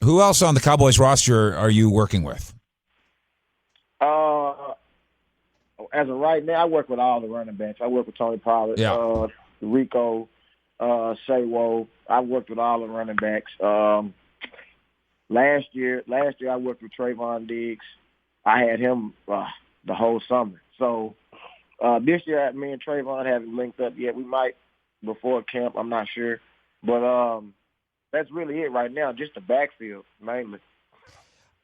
Who else on the Cowboys roster are you working with? As of right now, I work with all the running backs. I work with Tony Pollard, Rico, Saywo. I worked with all the running backs. Last year I worked with Trayvon Diggs. I had him the whole summer. So this year, me and Trayvon haven't linked up yet. We might before camp. I'm not sure, but that's really it right now. Just the backfield mainly.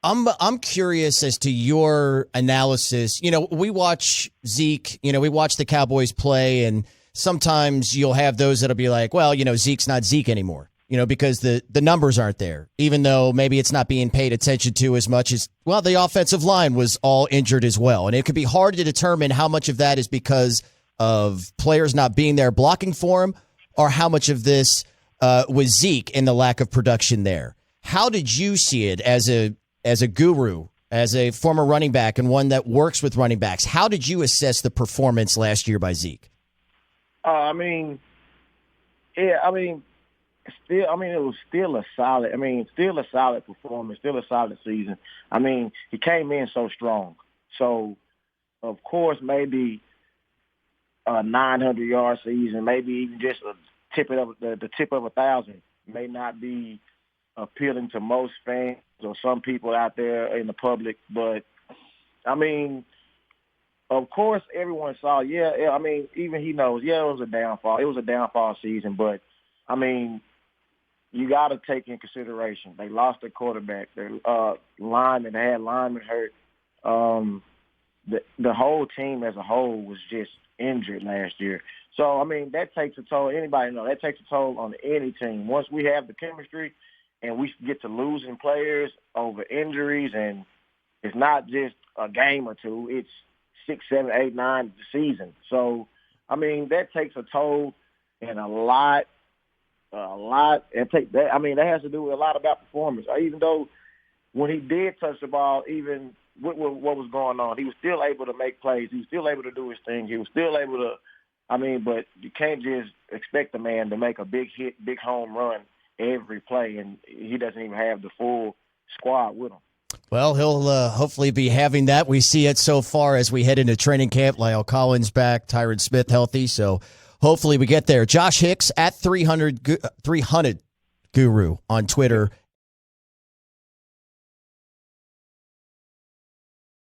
I'm curious as to your analysis. We watch Zeke. We watch the Cowboys play, and sometimes you'll have those that'll be like, well, Zeke's not Zeke anymore. Because the numbers aren't there, even though maybe it's not being paid attention to as much as, well, the offensive line was all injured as well. And it could be hard to determine how much of that is because of players not being there blocking for him, or how much of this was Zeke and the lack of production there. How did you see it as a guru, as a former running back and one that works with running backs? How did you assess the performance last year by Zeke? It was still a solid performance, still a solid season. He came in so strong. So, of course, maybe a 900-yard season, maybe even just the tip of 1,000 may not be appealing to most fans or some people out there in the public. But, of course, everyone saw, even he knows, it was a downfall. It was a downfall season, but, you got to take in consideration. They lost their quarterback. Their linemen, they had linemen hurt. The whole team as a whole was just injured last year. So, that takes a toll. Anybody know that takes a toll on any team. Once we have the chemistry and we get to losing players over injuries, and it's not just a game or two, it's 6, 7, 8, 9 season. So, that takes a toll, and a lot. And take that. That has to do with a lot about performance. Even though when he did touch the ball, even what was going on, he was still able to make plays. He was still able to do his thing. He was still able to. But you can't just expect the man to make a big hit, big home run every play, and he doesn't even have the full squad with him. Well, he'll hopefully be having that. We see it so far as we head into training camp. Lyle Collins back, Tyron Smith healthy, so hopefully we get there. Josh Hicks at 300 Guru on Twitter